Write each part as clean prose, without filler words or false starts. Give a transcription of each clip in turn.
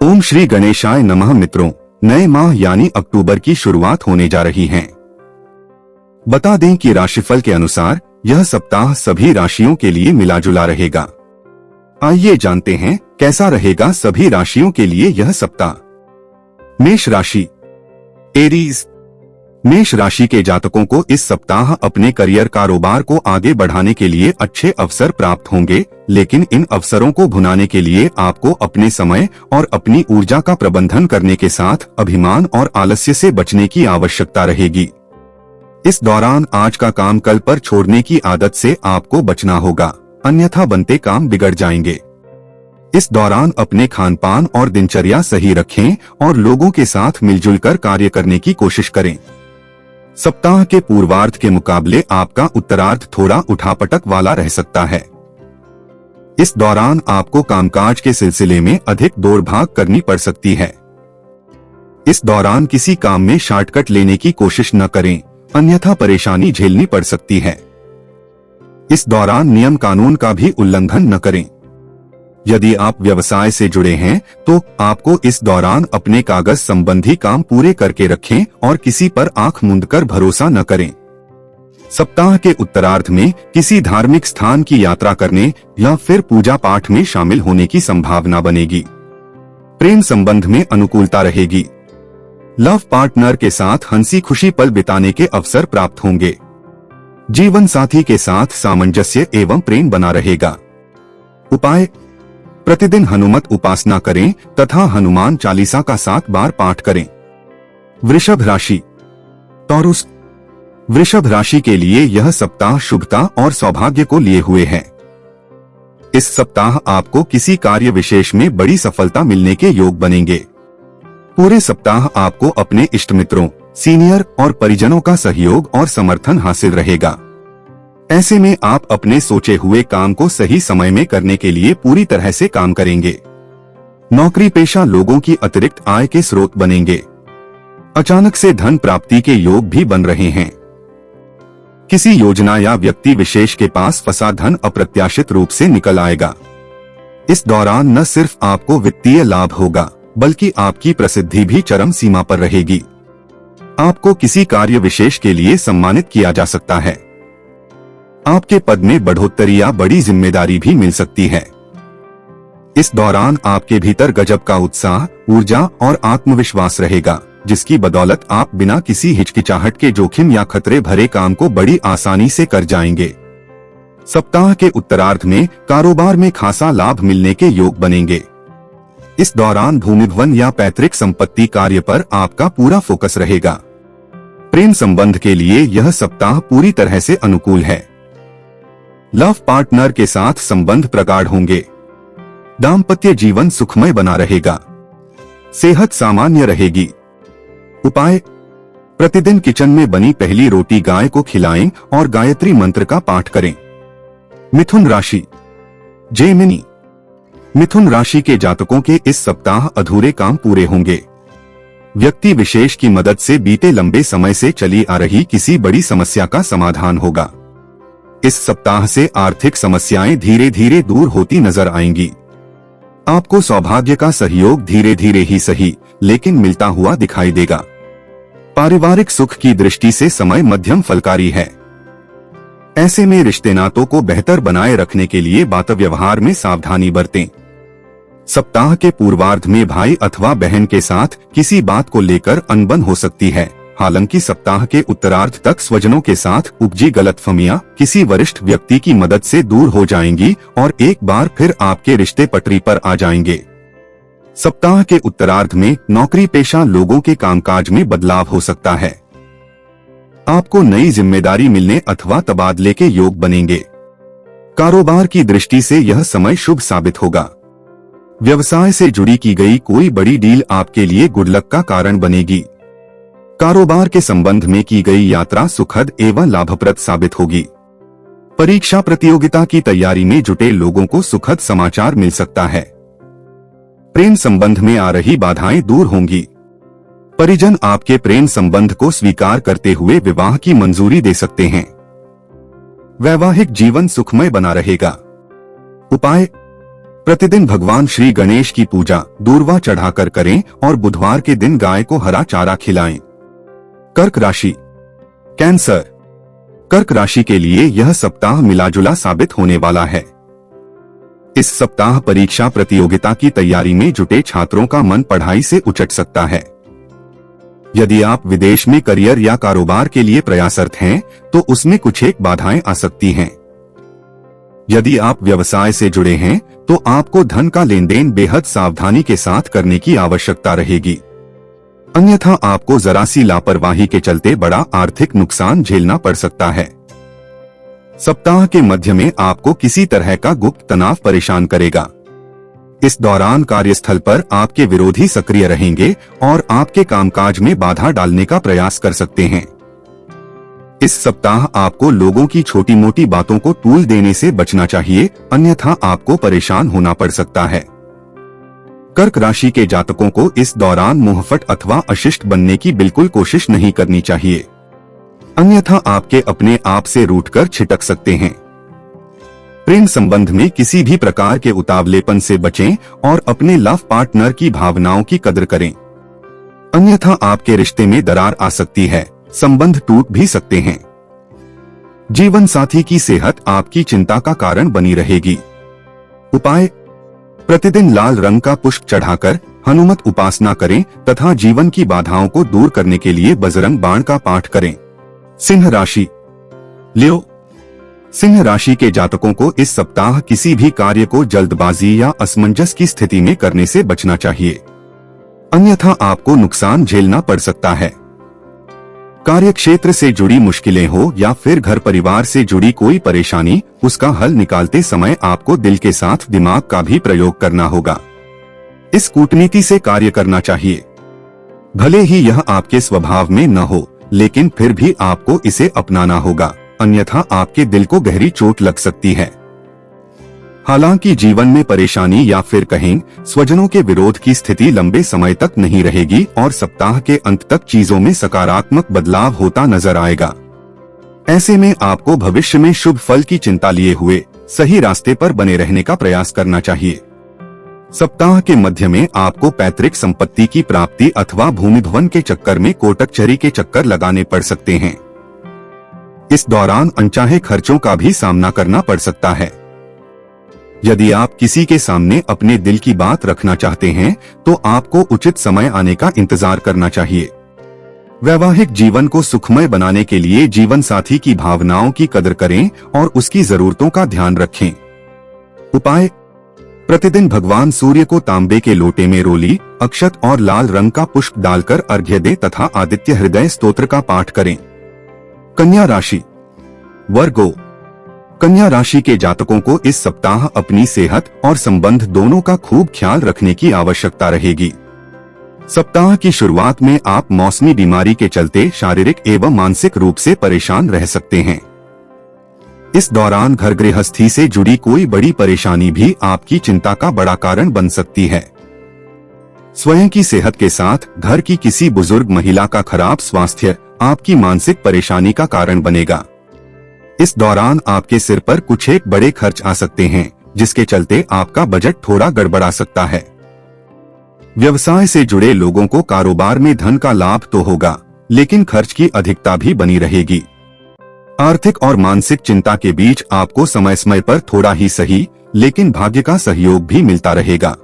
ओम श्री गणेशाय नमः। मित्रों, नए माह यानी अक्टूबर की शुरुआत होने जा रही है। बता दें कि राशिफल के अनुसार यह सप्ताह सभी राशियों के लिए मिला जुला रहेगा। आइए जानते हैं कैसा रहेगा सभी राशियों के लिए यह सप्ताह। मेष राशि, एरीज। मेष राशि के जातकों को इस सप्ताह अपने करियर कारोबार को आगे बढ़ाने के लिए अच्छे अवसर प्राप्त होंगे, लेकिन इन अवसरों को भुनाने के लिए आपको अपने समय और अपनी ऊर्जा का प्रबंधन करने के साथ अभिमान और आलस्य से बचने की आवश्यकता रहेगी। इस दौरान आज का काम कल पर छोड़ने की आदत से आपको बचना होगा, अन्यथा बनते काम बिगड़ जाएंगे। इस दौरान अपने खान पान और दिनचर्या सही रखें और लोगों के साथ मिलजुल कर कार्य करने की कोशिश करें। सप्ताह के पूर्वार्ध के मुकाबले आपका उत्तरार्ध थोड़ा उठापटक वाला रह सकता है। इस दौरान आपको कामकाज के सिलसिले में अधिक दौड़-भाग करनी पड़ सकती है। इस दौरान किसी काम में शॉर्टकट लेने की कोशिश न करें, अन्यथा परेशानी झेलनी पड़ सकती है। इस दौरान नियम कानून का भी उल्लंघन न करें। यदि आप व्यवसाय से जुड़े हैं तो आपको इस दौरान अपने कागज संबंधी काम पूरे करके रखें और किसी पर आंख मूंदकर भरोसा न करें। सप्ताह के उत्तरार्ध में किसी धार्मिक स्थान की यात्रा करने या फिर पूजा पाठ में शामिल होने की संभावना बनेगी। प्रेम संबंध में अनुकूलता रहेगी। लव पार्टनर के साथ हंसी खुशी पल बिताने के अवसर प्राप्त होंगे। जीवन साथी के साथ सामंजस्य एवं प्रेम बना रहेगा। उपाय: प्रतिदिन हनुमत उपासना करें तथा हनुमान चालीसा का 7 बार पाठ करें। वृषभ राशि, टॉरस। वृषभ राशि के लिए यह सप्ताह शुभता और सौभाग्य को लिए हुए है। इस सप्ताह आपको किसी कार्य विशेष में बड़ी सफलता मिलने के योग बनेंगे। पूरे सप्ताह आपको अपने इष्ट मित्रों, सीनियर और परिजनों का सहयोग और समर्थन हासिल रहेगा। ऐसे में आप अपने सोचे हुए काम को सही समय में करने के लिए पूरी तरह से काम करेंगे। नौकरी पेशा लोगों की अतिरिक्त आय के स्रोत बनेंगे। अचानक से धन प्राप्ति के योग भी बन रहे हैं। किसी योजना या व्यक्ति विशेष के पास फंसा धन अप्रत्याशित रूप से निकल आएगा। इस दौरान न सिर्फ आपको वित्तीय लाभ होगा, बल्कि आपकी प्रसिद्धि भी चरम सीमा पर रहेगी। आपको किसी कार्य विशेष के लिए सम्मानित किया जा सकता है। आपके पद में बढ़ोतरी या बड़ी जिम्मेदारी भी मिल सकती है। इस दौरान आपके भीतर गजब का उत्साह, ऊर्जा और आत्मविश्वास रहेगा, जिसकी बदौलत आप बिना किसी हिचकिचाहट के जोखिम या खतरे भरे काम को बड़ी आसानी से कर जाएंगे। सप्ताह के उत्तरार्ध में कारोबार में खासा लाभ मिलने के योग बनेंगे। इस दौरान भूमिभवन या पैतृक संपत्ति कार्य पर आपका पूरा फोकस रहेगा। प्रेम संबंध के लिए यह सप्ताह पूरी तरह से अनुकूल है। लव पार्टनर के साथ संबंध प्रगाढ़ होंगे। दाम्पत्य जीवन सुखमय बना रहेगा। सेहत सामान्य रहेगी। उपाय: प्रतिदिन किचन में बनी पहली रोटी गाय को खिलाएं और गायत्री मंत्र का पाठ करें। मिथुन राशि, जेमिनी। मिथुन राशि के जातकों के इस सप्ताह अधूरे काम पूरे होंगे। व्यक्ति विशेष की मदद से बीते लंबे समय से चली आ रही किसी बड़ी समस्या का समाधान होगा। इस सप्ताह से आर्थिक समस्याएं धीरे धीरे दूर होती नजर आएंगी। आपको सौभाग्य का सहयोग धीरे धीरे ही सही, लेकिन मिलता हुआ दिखाई देगा। पारिवारिक सुख की दृष्टि से समय मध्यम फलकारी है। ऐसे में रिश्ते नातों को बेहतर बनाए रखने के लिए बात व्यवहार में सावधानी बरतें। सप्ताह के पूर्वार्ध में भाई अथवा बहन के साथ किसी बात को लेकर अनबन हो सकती है। हालांकि सप्ताह के उत्तरार्ध तक स्वजनों के साथ उपजी गलतफहमियां किसी वरिष्ठ व्यक्ति की मदद से दूर हो जाएंगी और एक बार फिर आपके रिश्ते पटरी पर आ जाएंगे। सप्ताह के उत्तरार्ध में नौकरी पेशा लोगों के कामकाज में बदलाव हो सकता है। आपको नई जिम्मेदारी मिलने अथवा तबादले के योग बनेंगे। कारोबार की दृष्टि से यह समय शुभ साबित होगा। व्यवसाय से जुड़ी की गई कोई बड़ी डील आपके लिए गुड लक का कारण बनेगी। कारोबार के संबंध में की गई यात्रा सुखद एवं लाभप्रद साबित होगी। परीक्षा प्रतियोगिता की तैयारी में जुटे लोगों को सुखद समाचार मिल सकता है। प्रेम संबंध में आ रही बाधाएं दूर होंगी। परिजन आपके प्रेम संबंध को स्वीकार करते हुए विवाह की मंजूरी दे सकते हैं। वैवाहिक जीवन सुखमय बना रहेगा। उपाय: प्रतिदिन भगवान श्री गणेश की पूजा दूर्वा चढ़ाकर करें और बुधवार के दिन गाय को हरा चारा खिलाएं। कर्क राशि। कैंसर। कर्क राशि के लिए यह सप्ताह मिलाजुला साबित होने वाला है। इस सप्ताह परीक्षा प्रतियोगिता की तैयारी में जुटे छात्रों का मन पढ़ाई से उचट सकता है। यदि आप विदेश में करियर या कारोबार के लिए प्रयासरत हैं, तो उसमें कुछ एक बाधाएं आ सकती हैं। यदि आप व्यवसाय से जुड़े हैं, तो आपको धन का लेन देन बेहद सावधानी के साथ करने की आवश्यकता रहेगी, अन्यथा आपको जरा सी लापरवाही के चलते बड़ा आर्थिक नुकसान झेलना पड़ सकता है। सप्ताह के मध्य में आपको किसी तरह का गुप्त तनाव परेशान करेगा। इस दौरान कार्यस्थल पर आपके विरोधी सक्रिय रहेंगे और आपके कामकाज में बाधा डालने का प्रयास कर सकते हैं। इस सप्ताह आपको लोगों की छोटी मोटी बातों को तूल देने से बचना चाहिए, अन्यथा आपको परेशान होना पड़ सकता है। कर्क राशि के जातकों को इस दौरान मुंहफट अथवा अशिष्ट बनने की बिल्कुल कोशिश नहीं करनी चाहिए, अन्यथा आपके अपने आप से रूठकर छिटक सकते हैं। प्रेम संबंध में किसी भी प्रकार के उतावलेपन से बचें और अपने लव पार्टनर की भावनाओं की कदर करें, अन्यथा आपके रिश्ते में दरार आ सकती है, संबंध टूट भी सकते हैं। जीवन साथी की सेहत आपकी चिंता का कारण बनी रहेगी। उपाय: प्रतिदिन लाल रंग का पुष्प चढ़ाकर हनुमत उपासना करें तथा जीवन की बाधाओं को दूर करने के लिए बजरंग बाण का पाठ करें। सिंह राशि। लियो। सिंह राशि के जातकों को इस सप्ताह किसी भी कार्य को जल्दबाजी या असमंजस की स्थिति में करने से बचना चाहिए, अन्यथा आपको नुकसान झेलना पड़ सकता है। कार्य क्षेत्र से जुड़ी मुश्किलें हो या फिर घर परिवार से जुड़ी कोई परेशानी, उसका हल निकालते समय आपको दिल के साथ दिमाग का भी प्रयोग करना होगा। इस कूटनीति से कार्य करना चाहिए। भले ही यह आपके स्वभाव में न हो, लेकिन फिर भी आपको इसे अपनाना होगा, अन्यथा आपके दिल को गहरी चोट लग सकती है। हालांकि जीवन में परेशानी या फिर कहें स्वजनों के विरोध की स्थिति लंबे समय तक नहीं रहेगी और सप्ताह के अंत तक चीजों में सकारात्मक बदलाव होता नजर आएगा। ऐसे में आपको भविष्य में शुभ फल की चिंता लिए हुए सही रास्ते पर बने रहने का प्रयास करना चाहिए। सप्ताह के मध्य में आपको पैतृक संपत्ति की प्राप्ति अथवा भूमि भवन के चक्कर में कोटकचहरी के चक्कर लगाने पड़ सकते हैं। इस दौरान अनचाहे खर्चों का भी सामना करना पड़ सकता है। यदि आप किसी के सामने अपने दिल की बात रखना चाहते हैं, तो आपको उचित समय आने का इंतजार करना चाहिए। वैवाहिक जीवन को सुखमय बनाने के लिए जीवन साथी की भावनाओं की कदर करें और उसकी जरूरतों का ध्यान रखें। उपाय: प्रतिदिन भगवान सूर्य को तांबे के लोटे में रोली, अक्षत और लाल रंग का पुष्प डालकर अर्घ्य दें तथा आदित्य हृदय स्तोत्र का पाठ करें। कन्या राशि। वर्गो। कन्या राशि के जातकों को इस सप्ताह अपनी सेहत और संबंध दोनों का खूब ख्याल रखने की आवश्यकता रहेगी। सप्ताह की शुरुआत में आप मौसमी बीमारी के चलते शारीरिक एवं मानसिक रूप से परेशान रह सकते हैं। इस दौरान घर गृहस्थी से जुड़ी कोई बड़ी परेशानी भी आपकी चिंता का बड़ा कारण बन सकती है। स्वयं की सेहत के साथ घर की किसी बुजुर्ग महिला का खराब स्वास्थ्य आपकी मानसिक परेशानी का कारण बनेगा। इस दौरान आपके सिर पर कुछ एक बड़े खर्च आ सकते हैं, जिसके चलते आपका बजट थोड़ा गड़बड़ा सकता है। व्यवसाय से जुड़े लोगों को कारोबार में धन का लाभ तो होगा, लेकिन खर्च की अधिकता भी बनी रहेगी। आर्थिक और मानसिक चिंता के बीच आपको समय समय पर थोड़ा ही सही, लेकिन भाग्य का सहयोग भी मिलता रहेगा।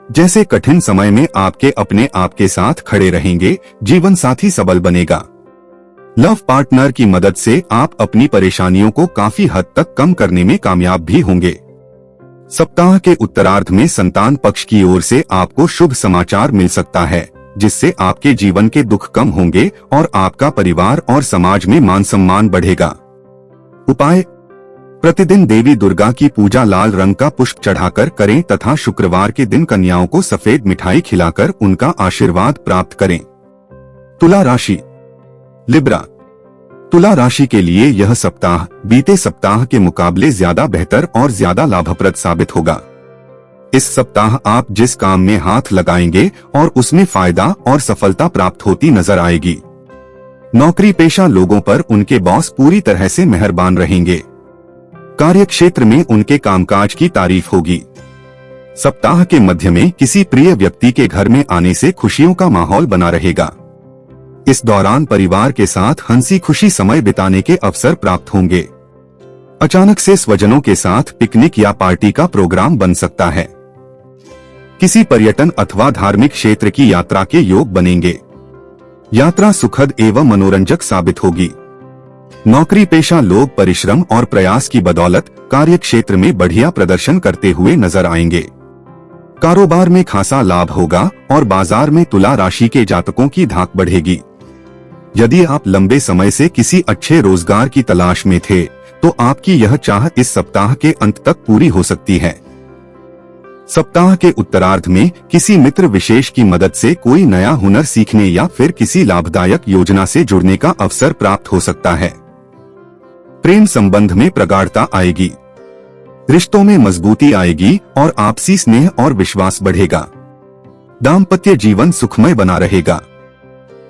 जैसे कठिन समय में आपके अपने आप के साथ खड़े रहेंगे, जीवन साथी सबल बनेगा। लव पार्टनर की मदद से आप अपनी परेशानियों को काफी हद तक कम करने में कामयाब भी होंगे। सप्ताह के उत्तरार्ध में संतान पक्ष की ओर से आपको शुभ समाचार मिल सकता है, जिससे आपके जीवन के दुख कम होंगे और आपका परिवार और समाज में मान सम्मान बढ़ेगा। उपाय: प्रतिदिन देवी दुर्गा की पूजा लाल रंग का पुष्प चढ़ाकर करें तथा शुक्रवार के दिन कन्याओं को सफेद मिठाई खिलाकर उनका आशीर्वाद प्राप्त करें। तुला राशि। लिब्रा। तुला राशि के लिए यह सप्ताह बीते सप्ताह के मुकाबले ज्यादा बेहतर और ज्यादा लाभप्रद साबित होगा। इस सप्ताह आप जिस काम में हाथ लगाएंगे और उसमें फायदा और सफलता प्राप्त होती नजर आएगी। नौकरी पेशा लोगों पर उनके बॉस पूरी तरह से मेहरबान रहेंगे। कार्य क्षेत्र में उनके कामकाज की तारीफ होगी। सप्ताह के मध्य में किसी प्रिय व्यक्ति के घर में आने से खुशियों का माहौल बना रहेगा। इस दौरान परिवार के साथ हंसी खुशी समय बिताने के अवसर प्राप्त होंगे। अचानक से स्वजनों के साथ पिकनिक या पार्टी का प्रोग्राम बन सकता है। किसी पर्यटन अथवा धार्मिक क्षेत्र की यात्रा के योग बनेंगे। यात्रा सुखद एवं मनोरंजक साबित होगी। नौकरी पेशा लोग परिश्रम और प्रयास की बदौलत कार्य क्षेत्र में बढ़िया प्रदर्शन करते हुए नजर आएंगे। कारोबार में खासा लाभ होगा और बाजार में तुला राशि के जातकों की धाक बढ़ेगी। यदि आप लंबे समय से किसी अच्छे रोजगार की तलाश में थे तो आपकी यह चाह इस सप्ताह के अंत तक पूरी हो सकती है। सप्ताह के उत्तरार्ध में किसी मित्र विशेष की मदद से कोई नया हुनर सीखने या फिर किसी लाभदायक योजना से जुड़ने का अवसर प्राप्त हो सकता है। प्रेम संबंध में प्रगाढ़ता आएगी। रिश्तों में मजबूती आएगी और आपसी स्नेह और विश्वास बढ़ेगा। दाम्पत्य जीवन सुखमय बना रहेगा।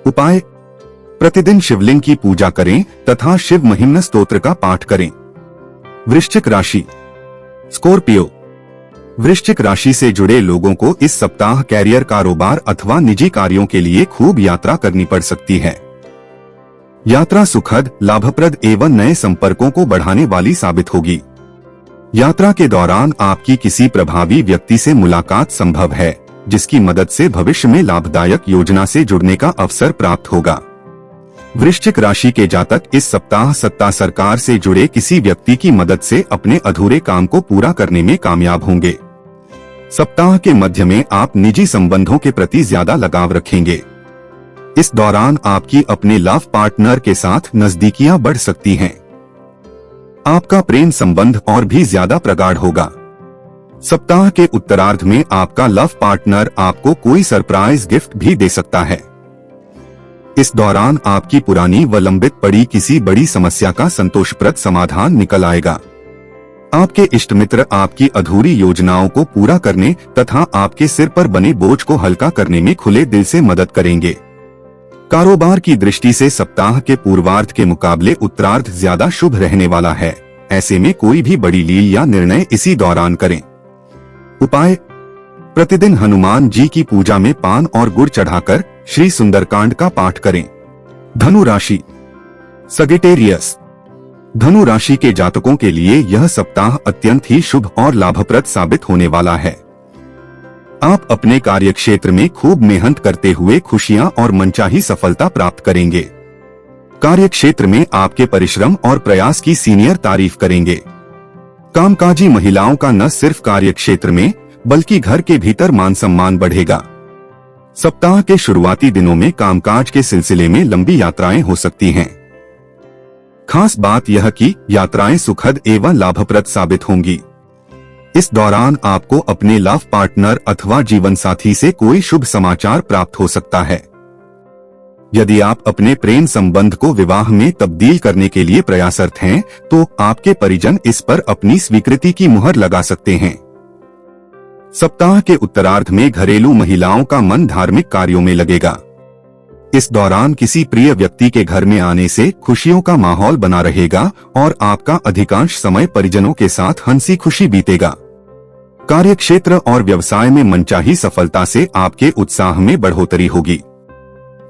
उपाय: प्रतिदिन शिवलिंग की पूजा करें तथा शिव महिम्न स्तोत्र का पाठ करें। वृश्चिक राशि। स्कॉर्पियो। वृश्चिक राशि से जुड़े लोगों को इस सप्ताह कैरियर, कारोबार अथवा निजी कार्यों के लिए खूब यात्रा करनी पड़ सकती है। यात्रा सुखद, लाभप्रद एवं नए संपर्कों को बढ़ाने वाली साबित होगी। यात्रा के दौरान आपकी किसी प्रभावी व्यक्ति से मुलाकात संभव है, जिसकी मदद से भविष्य में लाभदायक योजना से जुड़ने का अवसर प्राप्त होगा। वृश्चिक राशि के जातक इस सप्ताह सत्ता सरकार से जुड़े किसी व्यक्ति की मदद से अपने अधूरे काम को पूरा करने में कामयाब होंगे। सप्ताह के मध्य में आप निजी संबंधों के प्रति ज्यादा लगाव रखेंगे। इस दौरान आपकी अपने लव पार्टनर के साथ नजदीकियां बढ़ सकती हैं। आपका प्रेम संबंध और भी ज्यादा प्रगाढ़ होगा। सप्ताह के उत्तरार्ध में आपका लव पार्टनर आपको कोई सरप्राइज गिफ्ट भी दे सकता है। इस दौरान आपकी पुरानी व लंबित पड़ी किसी बड़ी समस्या का संतोषप्रद समाधान निकल आएगा। आपके इष्ट मित्र आपकी अधूरी योजनाओं को पूरा करने तथा आपके सिर पर बने बोझ को हल्का करने में खुले दिल से मदद करेंगे। कारोबार की दृष्टि से सप्ताह के पूर्वार्ध के मुकाबले उत्तरार्ध ज्यादा शुभ रहने वाला है। ऐसे में कोई भी बड़ी लील या निर्णय इसी दौरान करें। उपाय: प्रतिदिन हनुमान जी की पूजा में पान और गुड़ चढ़ाकर श्री सुंदरकांड का पाठ करें। धनु राशि। सगिटेरियस। धनु राशि के जातकों के लिए यह सप्ताह अत्यंत ही शुभ और लाभप्रद साबित होने वाला है। आप अपने कार्य क्षेत्र में खूब मेहनत करते हुए खुशियां और मनचाही सफलता प्राप्त करेंगे। कार्य क्षेत्र में आपके परिश्रम और प्रयास की सीनियर तारीफ करेंगे। कामकाजी महिलाओं का न सिर्फ कार्य क्षेत्र में बल्कि घर के भीतर मान सम्मान बढ़ेगा। सप्ताह के शुरुआती दिनों में कामकाज के सिलसिले में लंबी यात्राएं हो सकती हैं। खास बात यह कि यात्राएं सुखद एवं लाभप्रद साबित होंगी। इस दौरान आपको अपने लव पार्टनर अथवा जीवन साथी से कोई शुभ समाचार प्राप्त हो सकता है। यदि आप अपने प्रेम संबंध को विवाह में तब्दील करने के लिए प्रयासरत हैं, तो आपके परिजन इस पर अपनी स्वीकृति की मुहर लगा सकते हैं। सप्ताह के उत्तरार्ध में घरेलू महिलाओं का मन धार्मिक कार्यों में लगेगा। इस दौरान किसी प्रिय व्यक्ति के घर में आने से खुशियों का माहौल बना रहेगा और आपका अधिकांश समय परिजनों के साथ हंसी खुशी बीतेगा। कार्य क्षेत्र और व्यवसाय में मनचाही सफलता से आपके उत्साह में बढ़ोतरी होगी।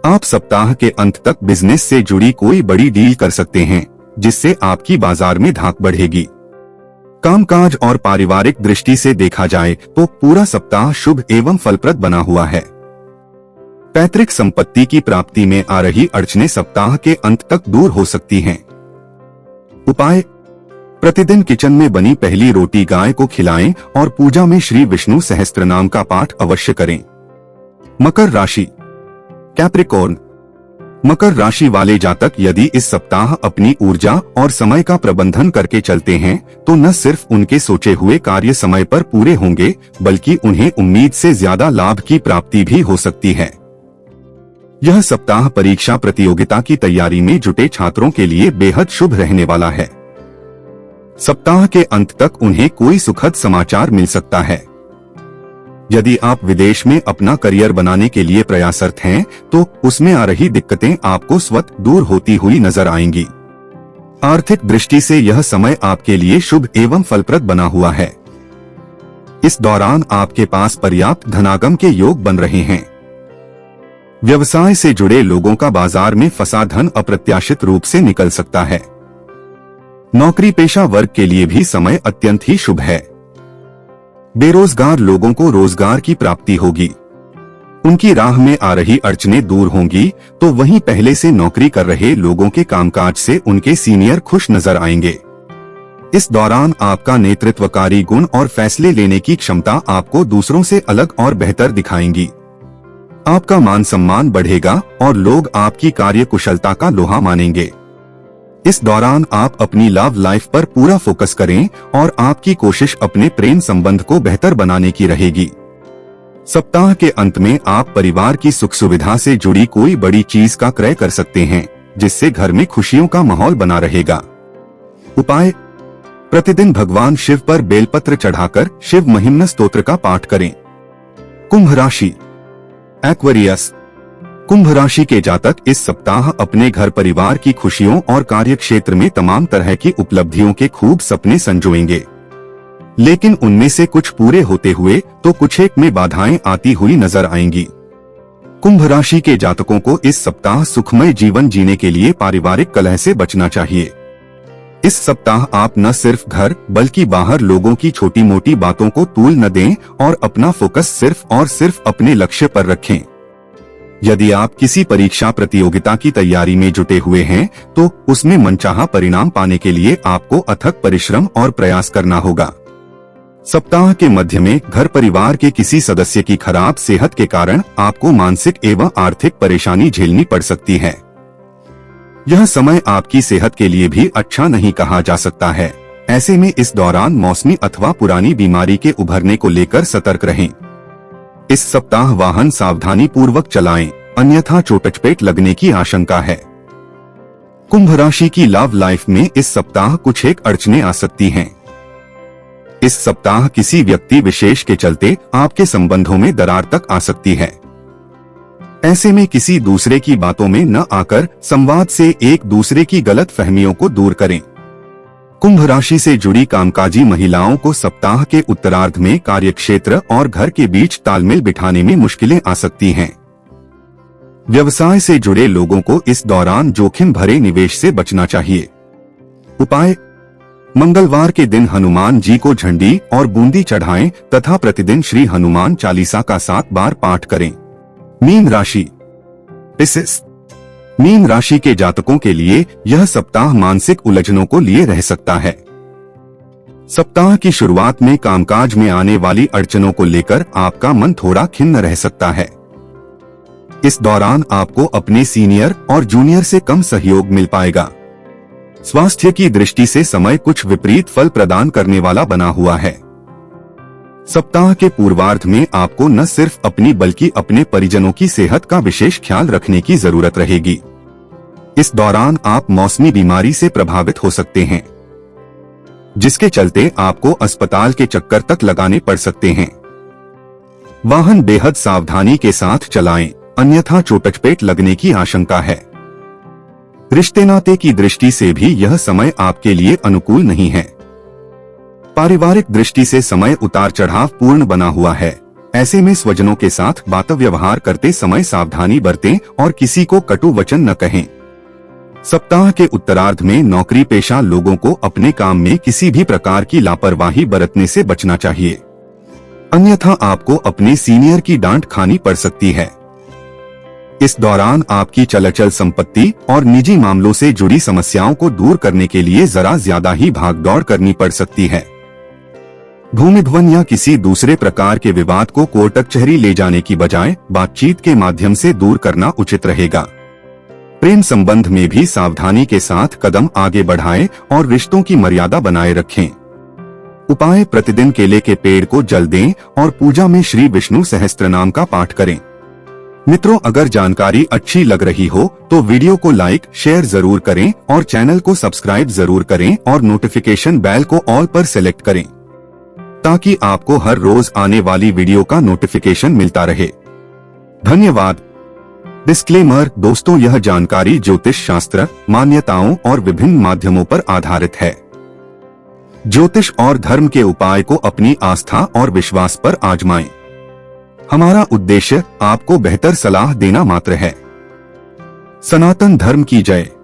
आप सप्ताह के अंत तक बिजनेस से जुड़ी कोई बड़ी डील कर सकते हैं, जिससे आपकी बाजार में धाक बढ़ेगी। कामकाज और पारिवारिक दृष्टि से देखा जाए तो पूरा सप्ताह शुभ एवं फलप्रद बना हुआ है। पैतृक संपत्ति की प्राप्ति में आ रही अड़चनें सप्ताह के अंत तक दूर हो सकती हैं। उपाय: प्रतिदिन किचन में बनी पहली रोटी गाय को खिलाएं और पूजा में श्री विष्णु सहस्त्रनाम का पाठ अवश्य करें। मकर राशि। कैप्रिकॉर्न। मकर राशि वाले जातक यदि इस सप्ताह अपनी ऊर्जा और समय का प्रबंधन करके चलते हैं तो न सिर्फ उनके सोचे हुए कार्य समय पर पूरे होंगे, बल्कि उन्हें उम्मीद से ज्यादा लाभ की प्राप्ति भी हो सकती है। यह सप्ताह परीक्षा प्रतियोगिता की तैयारी में जुटे छात्रों के लिए बेहद शुभ रहने वाला है। सप्ताह के अंत तक उन्हें कोई सुखद समाचार मिल सकता है। यदि आप विदेश में अपना करियर बनाने के लिए प्रयासरत हैं, तो उसमें आ रही दिक्कतें आपको स्वतः दूर होती हुई नजर आएंगी। आर्थिक दृष्टि से यह समय आपके लिए शुभ एवं फलप्रद बना हुआ है। इस दौरान आपके पास पर्याप्त धनागम के योग बन रहे हैं। व्यवसाय से जुड़े लोगों का बाजार में फंसा धन अप्रत्याशित रूप से निकल सकता है। नौकरी पेशा वर्ग के लिए भी समय अत्यंत ही शुभ है। बेरोजगार लोगों को रोजगार की प्राप्ति होगी। उनकी राह में आ रही अड़चनें दूर होंगी, तो वहीं पहले से नौकरी कर रहे लोगों के कामकाज से उनके सीनियर खुश नजर आएंगे। इस दौरान आपका नेतृत्वकारी गुण और फैसले लेने की क्षमता आपको दूसरों से अलग और बेहतर दिखाएंगी। आपका मान सम्मान बढ़ेगा और लोग आपकी कार्य कुशलता का लोहा मानेंगे। इस दौरान आप अपनी लव लाइफ पर पूरा फोकस करें और आपकी कोशिश अपने प्रेम संबंध को बेहतर बनाने की रहेगी। सप्ताह के अंत में आप परिवार की सुख सुविधा से जुड़ी कोई बड़ी चीज का क्रय कर सकते हैं, जिससे घर में खुशियों का माहौल बना रहेगा। उपाय: प्रतिदिन भगवान शिव पर बेलपत्र चढ़ाकर शिव महिम्न स्तोत्र का पाठ करें। कुंभ राशि, एक्वेरियस। कुंभ राशि के जातक इस सप्ताह अपने घर परिवार की खुशियों और कार्य क्षेत्र में तमाम तरह की उपलब्धियों के खूब सपने संजोएंगे, लेकिन उनमें से कुछ पूरे होते हुए तो कुछ एक में बाधाएं आती हुई नजर आएंगी। कुंभ राशि के जातकों को इस सप्ताह सुखमय जीवन जीने के लिए पारिवारिक कलह से बचना चाहिए। इस सप्ताह आप न सिर्फ घर बल्कि बाहर लोगों की छोटी मोटी बातों को तूल न दें और अपना फोकस सिर्फ और सिर्फ अपने लक्ष्य पर रखें। यदि आप किसी परीक्षा प्रतियोगिता की तैयारी में जुटे हुए हैं, तो उसमें मनचाहा परिणाम पाने के लिए आपको अथक परिश्रम और प्रयास करना होगा। सप्ताह के मध्य में घर परिवार के किसी सदस्य की खराब सेहत के कारण आपको मानसिक एवं आर्थिक परेशानी झेलनी पड़ सकती है। यह समय आपकी सेहत के लिए भी अच्छा नहीं कहा जा सकता है। ऐसे में इस दौरान मौसमी अथवा पुरानी बीमारी के उभरने को लेकर सतर्क रहें। इस सप्ताह वाहन सावधानी पूर्वक चलाएं, अन्यथा चोट-चपेट लगने की आशंका है। कुंभ राशि की लव लाइफ में इस सप्ताह कुछ एक अड़चनें आ सकती हैं। इस सप्ताह किसी व्यक्ति विशेष के चलते आपके संबंधों में दरार तक आ सकती है। ऐसे में किसी दूसरे की बातों में न आकर संवाद से एक दूसरे की गलत फहमियों को दूर करें। कुंभ राशि से जुड़ी कामकाजी महिलाओं को सप्ताह के उत्तरार्ध में कार्यक्षेत्र और घर के बीच तालमेल बिठाने में मुश्किलें आ सकती हैं। व्यवसाय से जुड़े लोगों को इस दौरान जोखिम भरे निवेश से बचना चाहिए। उपाय: मंगलवार के दिन हनुमान जी को झंडी और बूंदी चढ़ाएं तथा प्रतिदिन श्री हनुमान चालीसा का 7 बार पाठ करें। मीन राशि, पिसिस। मीन राशि के जातकों के लिए यह सप्ताह मानसिक उलझनों को लिए रह सकता है। सप्ताह की शुरुआत में कामकाज में आने वाली अड़चनों को लेकर आपका मन थोड़ा खिन्न रह सकता है। इस दौरान आपको अपने सीनियर और जूनियर से कम सहयोग मिल पाएगा। स्वास्थ्य की दृष्टि से समय कुछ विपरीत फल प्रदान करने वाला बना हुआ है। सप्ताह के पूर्वार्ध में आपको न सिर्फ अपनी बल्कि अपने परिजनों की सेहत का विशेष ख्याल रखने की जरूरत रहेगी। इस दौरान आप मौसमी बीमारी से प्रभावित हो सकते हैं, जिसके चलते आपको अस्पताल के चक्कर तक लगाने पड़ सकते हैं। वाहन बेहद सावधानी के साथ चलाएं, अन्यथा चोट-चपेट लगने की आशंका है। रिश्ते नाते की दृष्टि से भी यह समय आपके लिए अनुकूल नहीं है। पारिवारिक दृष्टि से समय उतार चढ़ाव पूर्ण बना हुआ है। ऐसे में स्वजनों के साथ बात व्यवहार करते समय सावधानी बरतें और किसी को कटु वचन न कहें। सप्ताह के उत्तरार्ध में नौकरी पेशा लोगों को अपने काम में किसी भी प्रकार की लापरवाही बरतने से बचना चाहिए, अन्यथा आपको अपने सीनियर की डांट खानी पड़ सकती है। इस दौरान आपकी चल संपत्ति और निजी मामलों से जुड़ी समस्याओं को दूर करने के लिए जरा ज्यादा ही भागदौड़ करनी पड़ सकती है। भूमि भवन या किसी दूसरे प्रकार के विवाद को कोर्ट कचहरी ले जाने की बजाय बातचीत के माध्यम से दूर करना उचित रहेगा। प्रेम संबंध में भी सावधानी के साथ कदम आगे बढ़ाएं और रिश्तों की मर्यादा बनाए रखें। उपाय: प्रतिदिन केले के पेड़ को जल दें और पूजा में श्री विष्णु सहस्त्रनाम का पाठ करें। मित्रों, अगर जानकारी अच्छी लग रही हो तो वीडियो को लाइक शेयर जरूर करें और चैनल को सब्सक्राइब जरूर करें और नोटिफिकेशन बेल को ऑल पर सेलेक्ट करें, ताकि आपको हर रोज आने वाली वीडियो का नोटिफिकेशन मिलता रहे। धन्यवाद। डिस्क्लेमर: दोस्तों, यह जानकारी ज्योतिष शास्त्र, मान्यताओं और विभिन्न माध्यमों पर आधारित है। ज्योतिष और धर्म के उपाय को अपनी आस्था और विश्वास पर आजमाएं। हमारा उद्देश्य आपको बेहतर सलाह देना मात्र है। सनातन धर्म की जय।